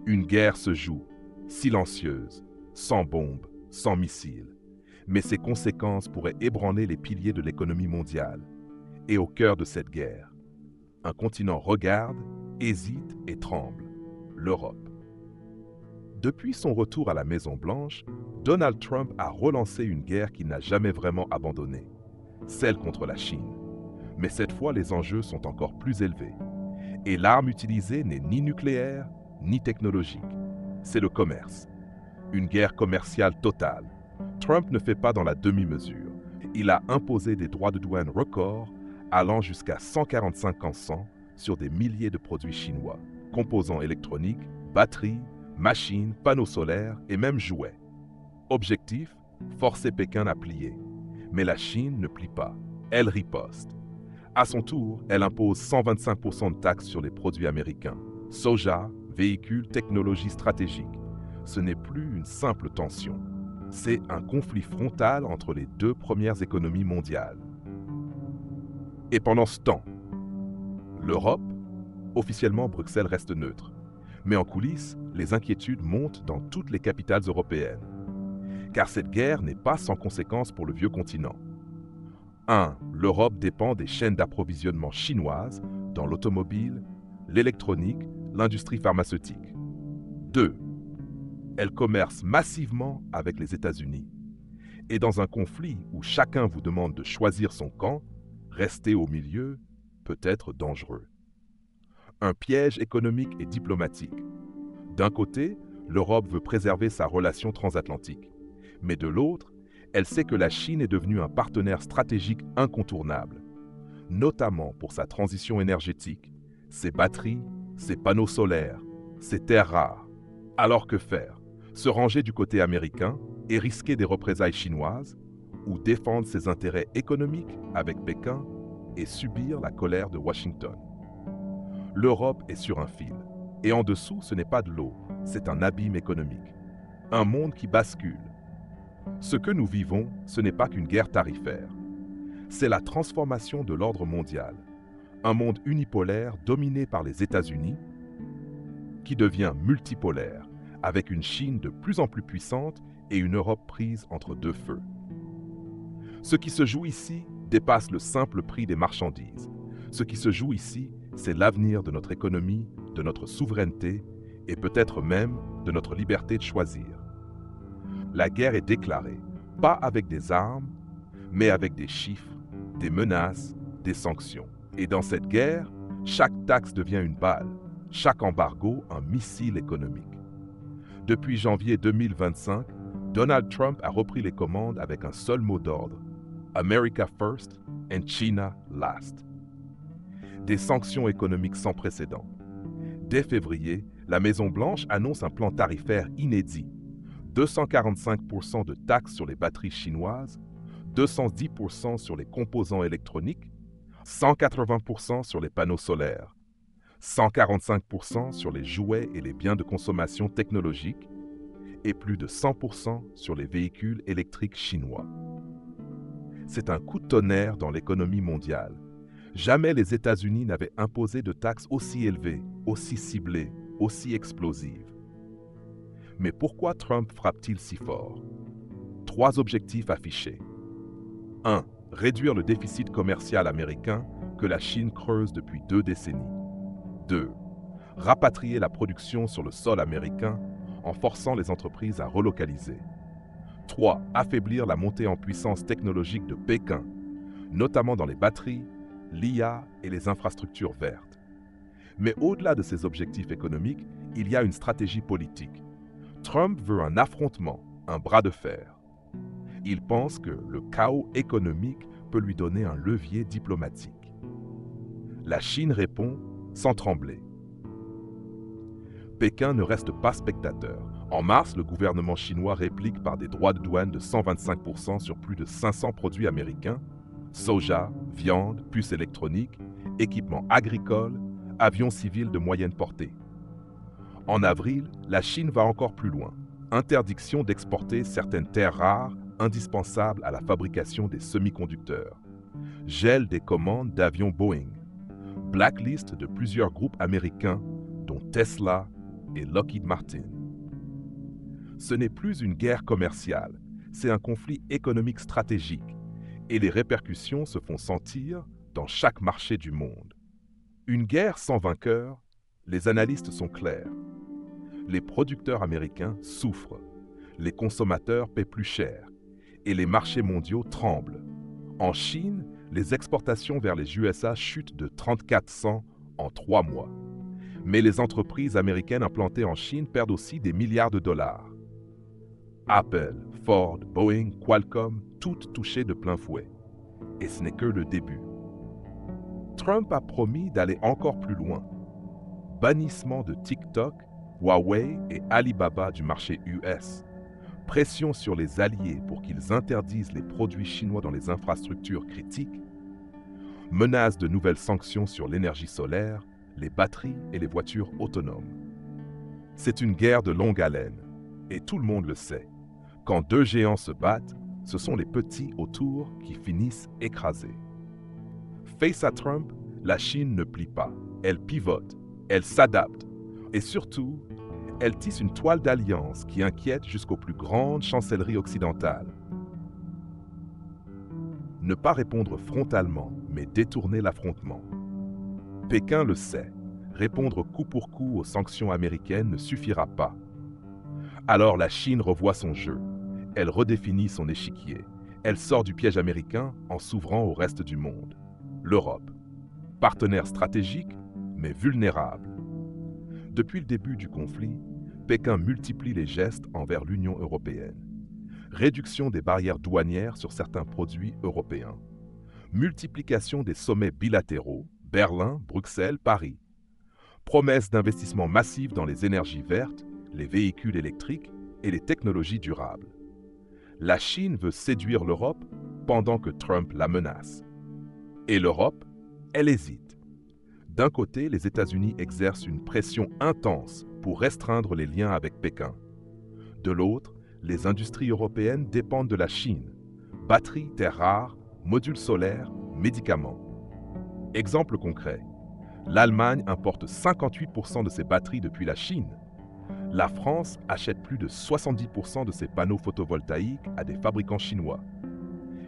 Une guerre se joue, silencieuse, sans bombes, sans missiles. Mais ses conséquences pourraient ébranler les piliers de l'économie mondiale. Et au cœur de cette guerre, un continent regarde, hésite et tremble, l'Europe. Depuis son retour à la Maison-Blanche, Donald Trump a relancé une guerre qu'il n'a jamais vraiment abandonnée, celle contre la Chine. Mais cette fois, les enjeux sont encore plus élevés. Et l'arme utilisée n'est ni nucléaire, ni technologique. C'est le commerce. Une guerre commerciale totale. Trump ne fait pas dans la demi-mesure. Il a imposé des droits de douane records allant jusqu'à 145% sur des milliers de produits chinois, composants électroniques, batteries, machines, panneaux solaires et même jouets. Objectif, forcer Pékin à plier. Mais la Chine ne plie pas, elle riposte. À son tour, elle impose 125% de taxes sur les produits américains. Soja, véhicules, technologies stratégiques. Ce n'est plus une simple tension. C'est un conflit frontal entre les deux premières économies mondiales. Et pendant ce temps, l'Europe, officiellement Bruxelles reste neutre. Mais en coulisses, les inquiétudes montent dans toutes les capitales européennes. Car cette guerre n'est pas sans conséquences pour le vieux continent. 1. L'Europe dépend des chaînes d'approvisionnement chinoises dans l'automobile, l'électronique, l'industrie pharmaceutique. 2. Elle commerce massivement avec les États-Unis. Et dans un conflit où chacun vous demande de choisir son camp, rester au milieu peut être dangereux. Un piège économique et diplomatique. D'un côté, l'Europe veut préserver sa relation transatlantique. Mais de l'autre, elle sait que la Chine est devenue un partenaire stratégique incontournable, notamment pour sa transition énergétique, ses batteries, ses panneaux solaires, ses terres rares. Alors que faire? Se ranger du côté américain et risquer des représailles chinoises, ou défendre ses intérêts économiques avec Pékin et subir la colère de Washington? L'Europe est sur un fil, et en dessous, ce n'est pas de l'eau, c'est un abîme économique. Un monde qui bascule. Ce que nous vivons, ce n'est pas qu'une guerre tarifaire. C'est la transformation de l'ordre mondial. Un monde unipolaire dominé par les États-Unis qui devient multipolaire, avec une Chine de plus en plus puissante et une Europe prise entre deux feux. Ce qui se joue ici dépasse le simple prix des marchandises. Ce qui se joue ici, c'est l'avenir de notre économie, de notre souveraineté et peut-être même de notre liberté de choisir. La guerre est déclarée, pas avec des armes, mais avec des chiffres, des menaces, des sanctions. Et dans cette guerre, chaque taxe devient une balle, chaque embargo un missile économique. Depuis janvier 2025, Donald Trump a repris les commandes avec un seul mot d'ordre: America first and China last. Des sanctions économiques sans précédent. Dès février, la Maison-Blanche annonce un plan tarifaire inédit. 245% de taxes sur les batteries chinoises, 210% sur les composants électroniques, 180% sur les panneaux solaires, 145% sur les jouets et les biens de consommation technologique et plus de 100% sur les véhicules électriques chinois. C'est un coup de tonnerre dans l'économie mondiale. Jamais les États-Unis n'avaient imposé de taxes aussi élevées, aussi ciblées, aussi explosives. Mais pourquoi Trump frappe-t-il si fort? 3 objectifs affichés. 1. Réduire le déficit commercial américain que la Chine creuse depuis 2 décennies. 2. Rapatrier la production sur le sol américain en forçant les entreprises à relocaliser. 3. Affaiblir la montée en puissance technologique de Pékin, notamment dans les batteries, l'IA et les infrastructures vertes. Mais au-delà de ces objectifs économiques, il y a une stratégie politique. Trump veut un affrontement, un bras de fer. Il pense que le chaos économique peut lui donner un levier diplomatique. La Chine répond sans trembler. Pékin ne reste pas spectateur. En mars, le gouvernement chinois réplique par des droits de douane de 125% sur plus de 500 produits américains, soja, viande, puces électroniques, équipements agricoles, avions civils de moyenne portée. En avril, la Chine va encore plus loin. Interdiction d'exporter certaines terres rares indispensables à la fabrication des semi-conducteurs. Gel des commandes d'avions Boeing. Blacklist de plusieurs groupes américains, dont Tesla, et Lockheed Martin. Ce n'est plus une guerre commerciale, c'est un conflit économique stratégique, et les répercussions se font sentir dans chaque marché du monde. Une guerre sans vainqueur, les analystes sont clairs. Les producteurs américains souffrent, les consommateurs paient plus cher, et les marchés mondiaux tremblent. En Chine, les exportations vers les USA chutent de 34% en 3 mois. Mais les entreprises américaines implantées en Chine perdent aussi des milliards de dollars. Apple, Ford, Boeing, Qualcomm, toutes touchées de plein fouet. Et ce n'est que le début. Trump a promis d'aller encore plus loin. Bannissement de TikTok, Huawei et Alibaba du marché US. Pression sur les alliés pour qu'ils interdisent les produits chinois dans les infrastructures critiques. Menace de nouvelles sanctions sur l'énergie solaire, les batteries et les voitures autonomes. C'est une guerre de longue haleine, et tout le monde le sait. Quand deux géants se battent, ce sont les petits autour qui finissent écrasés. Face à Trump, la Chine ne plie pas, elle pivote, elle s'adapte, et surtout, elle tisse une toile d'alliance qui inquiète jusqu'aux plus grandes chancelleries occidentales. Ne pas répondre frontalement, mais détourner l'affrontement. Pékin le sait, répondre coup pour coup aux sanctions américaines ne suffira pas. Alors la Chine revoit son jeu, elle redéfinit son échiquier, elle sort du piège américain en s'ouvrant au reste du monde. L'Europe, partenaire stratégique, mais vulnérable. Depuis le début du conflit, Pékin multiplie les gestes envers l'Union européenne. Réduction des barrières douanières sur certains produits européens. Multiplication des sommets bilatéraux, Berlin, Bruxelles, Paris. Promesse d'investissements massifs dans les énergies vertes, les véhicules électriques et les technologies durables. La Chine veut séduire l'Europe pendant que Trump la menace. Et l'Europe, elle hésite. D'un côté, les États-Unis exercent une pression intense pour restreindre les liens avec Pékin. De l'autre, les industries européennes dépendent de la Chine. Batteries, terres rares, modules solaires, médicaments. Exemple concret, l'Allemagne importe 58% de ses batteries depuis la Chine. La France achète plus de 70% de ses panneaux photovoltaïques à des fabricants chinois.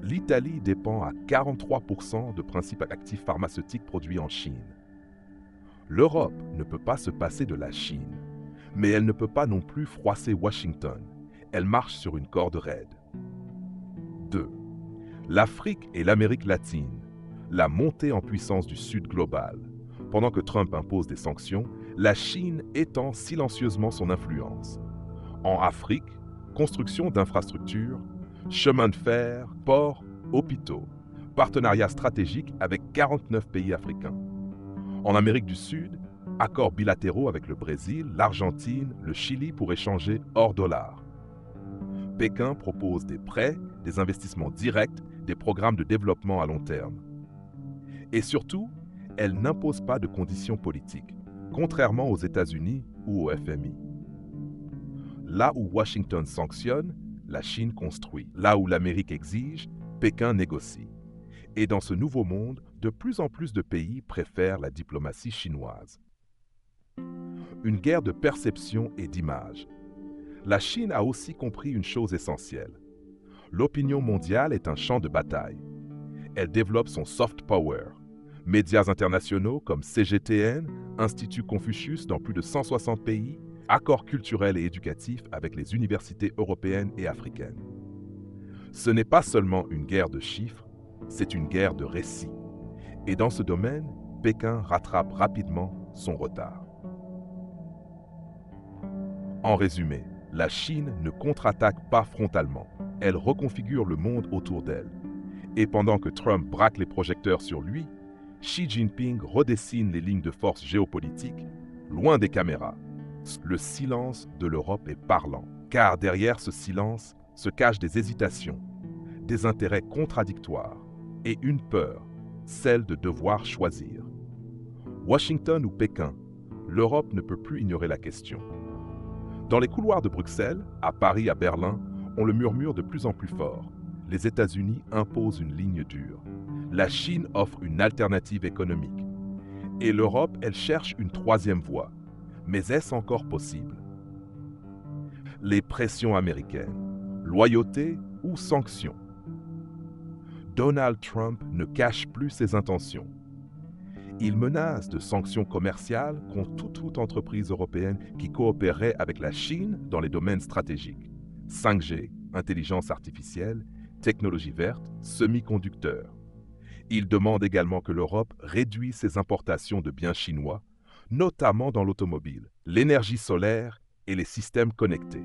L'Italie dépend à 43% de principes actifs pharmaceutiques produits en Chine. L'Europe ne peut pas se passer de la Chine, mais elle ne peut pas non plus froisser Washington. Elle marche sur une corde raide. 2. L'Afrique et l'Amérique latine, la montée en puissance du Sud global. Pendant que Trump impose des sanctions, la Chine étend silencieusement son influence. En Afrique, construction d'infrastructures, chemins de fer, ports, hôpitaux, partenariats stratégiques avec 49 pays africains. En Amérique du Sud, accords bilatéraux avec le Brésil, l'Argentine, le Chili pour échanger hors dollar. Pékin propose des prêts, des investissements directs, des programmes de développement à long terme. Et surtout, elle n'impose pas de conditions politiques, contrairement aux États-Unis ou au FMI. Là où Washington sanctionne, la Chine construit. Là où l'Amérique exige, Pékin négocie. Et dans ce nouveau monde, de plus en plus de pays préfèrent la diplomatie chinoise. Une guerre de perception et d'image. La Chine a aussi compris une chose essentielle. L'opinion mondiale est un champ de bataille. Elle développe son soft power. Médias internationaux comme CGTN, Institut Confucius dans plus de 160 pays, accords culturels et éducatifs avec les universités européennes et africaines. Ce n'est pas seulement une guerre de chiffres, c'est une guerre de récits. Et dans ce domaine, Pékin rattrape rapidement son retard. En résumé, la Chine ne contre-attaque pas frontalement, elle reconfigure le monde autour d'elle. Et pendant que Trump braque les projecteurs sur lui, Xi Jinping redessine les lignes de force géopolitiques, loin des caméras. Le silence de l'Europe est parlant, car derrière ce silence se cachent des hésitations, des intérêts contradictoires et une peur, celle de devoir choisir. Washington ou Pékin, l'Europe ne peut plus ignorer la question. Dans les couloirs de Bruxelles, à Paris, à Berlin, on le murmure de plus en plus fort. Les États-Unis imposent une ligne dure. La Chine offre une alternative économique. Et l'Europe, elle cherche une troisième voie. Mais est-ce encore possible? Les pressions américaines, loyauté ou sanctions? Donald Trump ne cache plus ses intentions. Il menace de sanctions commerciales contre toute entreprise européenne qui coopérerait avec la Chine dans les domaines stratégiques. 5G, intelligence artificielle, technologie verte, semi-conducteurs. Il demande également que l'Europe réduise ses importations de biens chinois, notamment dans l'automobile, l'énergie solaire et les systèmes connectés.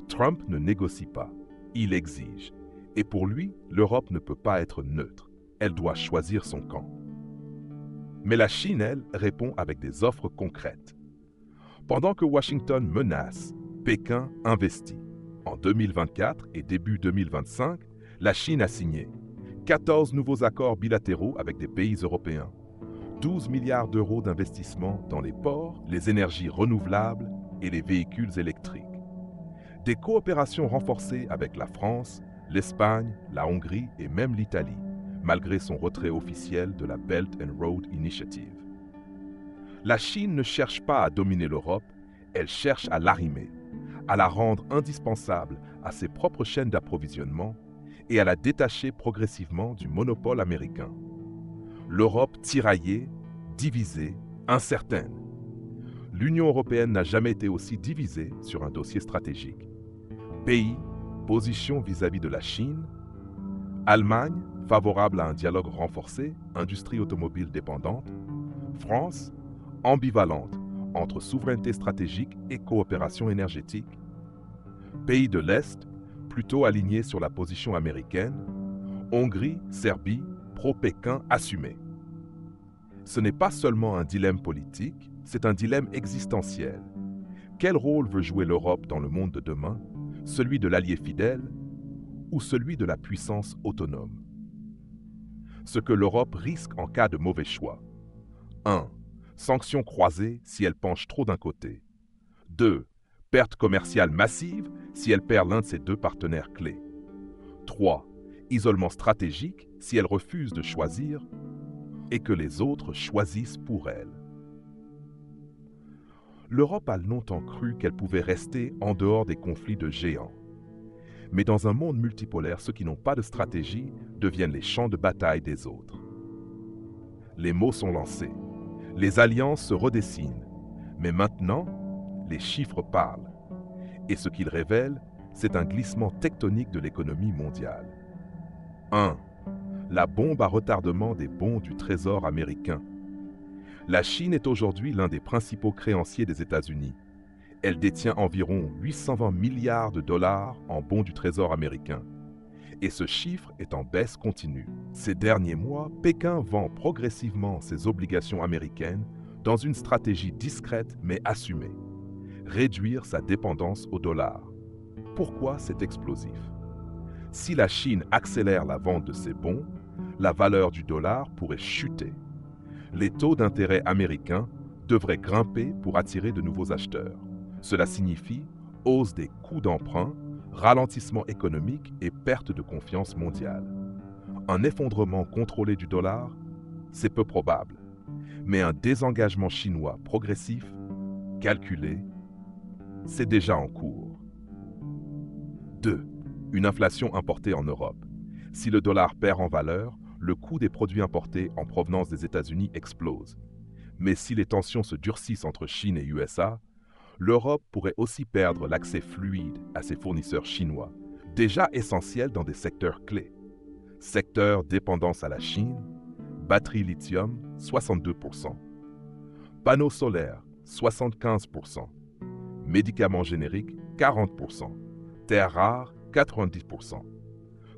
Trump ne négocie pas, il exige. Et pour lui, l'Europe ne peut pas être neutre, elle doit choisir son camp. Mais la Chine, elle, répond avec des offres concrètes. Pendant que Washington menace, Pékin investit. En 2024 et début 2025, la Chine a signé 14 nouveaux accords bilatéraux avec des pays européens, 12 milliards d'euros d'investissement dans les ports, les énergies renouvelables et les véhicules électriques. Des coopérations renforcées avec la France, l'Espagne, la Hongrie et même l'Italie, malgré son retrait officiel de la Belt and Road Initiative. La Chine ne cherche pas à dominer l'Europe, elle cherche à l'arrimer, à la rendre indispensable à ses propres chaînes d'approvisionnement et à la détacher progressivement du monopole américain. L'Europe tiraillée, divisée, incertaine. L'Union européenne n'a jamais été aussi divisée sur un dossier stratégique. Pays, position vis-à-vis de la Chine. Allemagne, favorable à un dialogue renforcé, industrie automobile dépendante. France, ambivalente entre souveraineté stratégique et coopération énergétique. Pays de l'Est, plutôt alignés sur la position américaine. Hongrie, Serbie, pro-Pékin assumé. Ce n'est pas seulement un dilemme politique, c'est un dilemme existentiel. Quel rôle veut jouer l'Europe dans le monde de demain, celui de l'allié fidèle ou celui de la puissance autonome? Ce que l'Europe risque en cas de mauvais choix. 1. Sanctions croisées si elle penche trop d'un côté. 2. Perte commerciale massive si elle perd l'un de ses deux partenaires clés. 3. Isolement stratégique si elle refuse de choisir et que les autres choisissent pour elle. L'Europe a longtemps cru qu'elle pouvait rester en dehors des conflits de géants. Mais dans un monde multipolaire, ceux qui n'ont pas de stratégie deviennent les champs de bataille des autres. Les mots sont lancés, les alliances se redessinent, mais maintenant, les chiffres parlent. Et ce qu'ils révèlent, c'est un glissement tectonique de l'économie mondiale. 1. La bombe à retardement des bons du Trésor américain. La Chine est aujourd'hui l'un des principaux créanciers des États-Unis. Elle détient environ 820 milliards de dollars en bons du Trésor américain. Et ce chiffre est en baisse continue. Ces derniers mois, Pékin vend progressivement ses obligations américaines dans une stratégie discrète mais assumée. Réduire sa dépendance au dollar. Pourquoi c'est explosif? Si la Chine accélère la vente de ses bons, la valeur du dollar pourrait chuter. Les taux d'intérêt américains devraient grimper pour attirer de nouveaux acheteurs. Cela signifie hausse des coûts d'emprunt, ralentissement économique et perte de confiance mondiale. Un effondrement contrôlé du dollar, c'est peu probable. Mais un désengagement chinois progressif, calculé, c'est déjà en cours. 2. Une inflation importée en Europe. Si le dollar perd en valeur, le coût des produits importés en provenance des États-Unis explose. Mais si les tensions se durcissent entre Chine et USA, l'Europe pourrait aussi perdre l'accès fluide à ses fournisseurs chinois, déjà essentiels dans des secteurs clés. Secteur dépendance à la Chine, batterie lithium, 62%. Panneaux solaires, 75%. Médicaments génériques, 40%. Terres rares, 90%.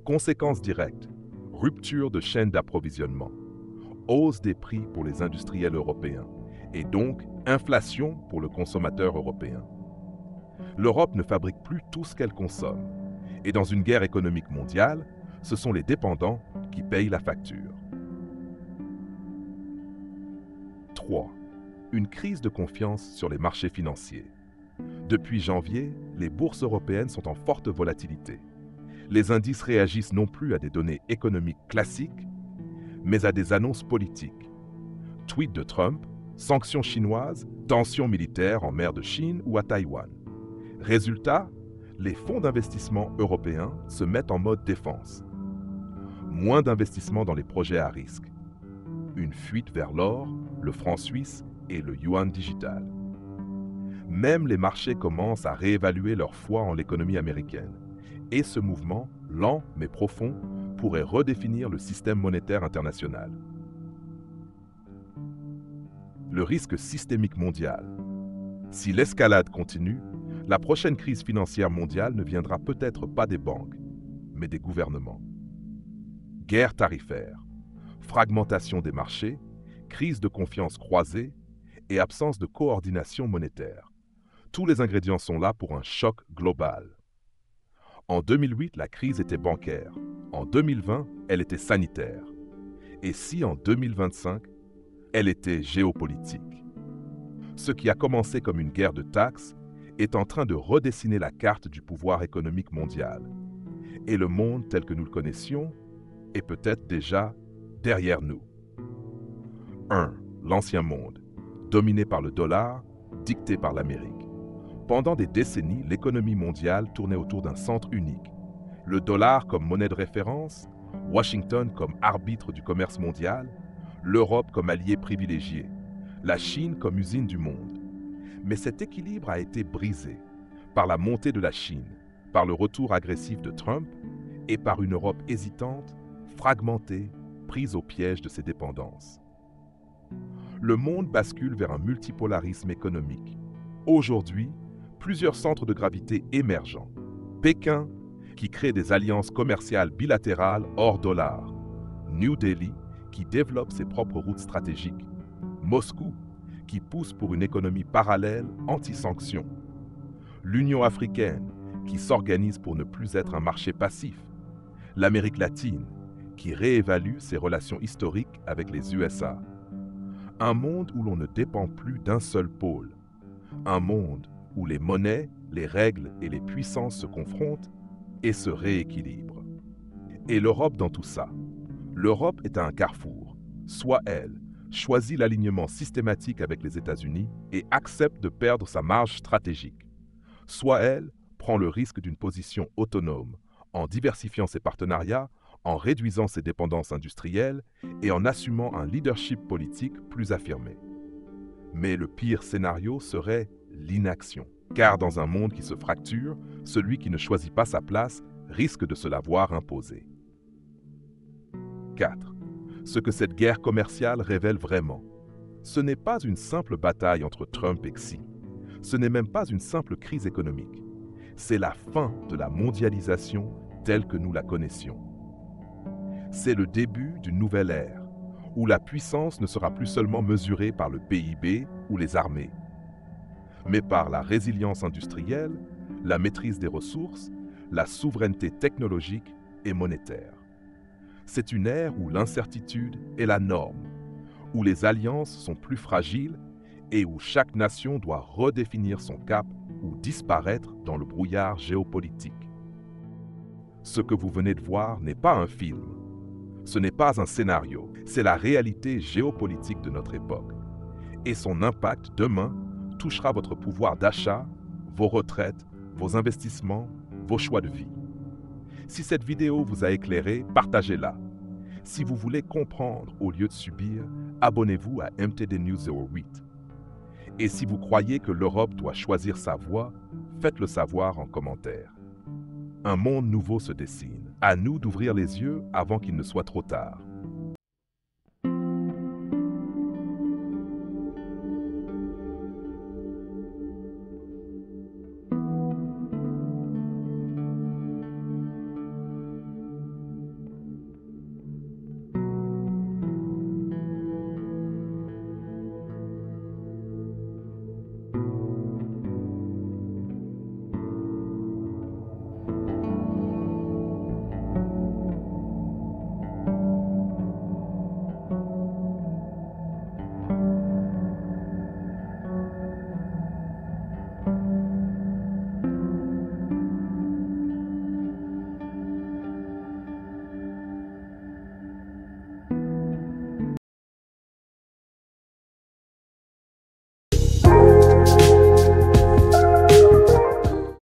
Conséquences directes, rupture de chaînes d'approvisionnement, hausse des prix pour les industriels européens et donc inflation pour le consommateur européen. L'Europe ne fabrique plus tout ce qu'elle consomme et dans une guerre économique mondiale, ce sont les dépendants qui payent la facture. 3. Une crise de confiance sur les marchés financiers. Depuis janvier, les bourses européennes sont en forte volatilité. Les indices réagissent non plus à des données économiques classiques, mais à des annonces politiques. Tweet de Trump, sanctions chinoises, Tensions militaires en mer de Chine ou à Taïwan. Résultat, les fonds d'investissement européens se mettent en mode défense. Moins d'investissement dans les projets à risque. Une fuite vers l'or, le franc suisse et le yuan digital. Même les marchés commencent à réévaluer leur foi en l'économie américaine. Et ce mouvement, lent mais profond, pourrait redéfinir le système monétaire international. Le risque systémique mondial. Si l'escalade continue, la prochaine crise financière mondiale ne viendra peut-être pas des banques, mais des gouvernements. Guerre tarifaire, fragmentation des marchés, crise de confiance croisée et absence de coordination monétaire. Tous les ingrédients sont là pour un choc global. En 2008, la crise était bancaire. En 2020, elle était sanitaire. Et si en 2025, elle était géopolitique. Ce qui a commencé comme une guerre de taxes est en train de redessiner la carte du pouvoir économique mondial. Et le monde tel que nous le connaissions est peut-être déjà derrière nous. 1. L'ancien monde, dominé par le dollar, dicté par l'Amérique. Pendant des décennies, l'économie mondiale tournait autour d'un centre unique. Le dollar comme monnaie de référence, Washington comme arbitre du commerce mondial, l'Europe comme allié privilégié, la Chine comme usine du monde. Mais cet équilibre a été brisé par la montée de la Chine, par le retour agressif de Trump et par une Europe hésitante, fragmentée, prise au piège de ses dépendances. Le monde bascule vers un multipolarisme économique. Aujourd'hui, plusieurs centres de gravité émergents. Pékin, qui crée des alliances commerciales bilatérales hors dollar. New Delhi, qui développe ses propres routes stratégiques. Moscou, qui pousse pour une économie parallèle anti-sanctions. L'Union africaine, qui s'organise pour ne plus être un marché passif. L'Amérique latine, qui réévalue ses relations historiques avec les USA. Un monde où l'on ne dépend plus d'un seul pôle. Un monde où les monnaies, les règles et les puissances se confrontent et se rééquilibrent. Et l'Europe dans tout ça. L'Europe est à un carrefour. Soit elle choisit l'alignement systématique avec les États-Unis et accepte de perdre sa marge stratégique. Soit elle prend le risque d'une position autonome en diversifiant ses partenariats, en réduisant ses dépendances industrielles et en assumant un leadership politique plus affirmé. Mais le pire scénario serait l'inaction. Car dans un monde qui se fracture, celui qui ne choisit pas sa place risque de se la voir imposer. 4. Ce que cette guerre commerciale révèle vraiment. Ce n'est pas une simple bataille entre Trump et Xi. Ce n'est même pas une simple crise économique. C'est la fin de la mondialisation telle que nous la connaissions. C'est le début d'une nouvelle ère, où la puissance ne sera plus seulement mesurée par le PIB ou les armées, mais par la résilience industrielle, la maîtrise des ressources, la souveraineté technologique et monétaire. C'est une ère où l'incertitude est la norme, où les alliances sont plus fragiles et où chaque nation doit redéfinir son cap ou disparaître dans le brouillard géopolitique. Ce que vous venez de voir n'est pas un film. Ce n'est pas un scénario, c'est la réalité géopolitique de notre époque. Et son impact demain touchera votre pouvoir d'achat, vos retraites, vos investissements, vos choix de vie. Si cette vidéo vous a éclairé, partagez-la. Si vous voulez comprendre au lieu de subir, abonnez-vous à MTD News 08. Et si vous croyez que l'Europe doit choisir sa voie, faites-le savoir en commentaire. Un monde nouveau se dessine. À nous d'ouvrir les yeux avant qu'il ne soit trop tard.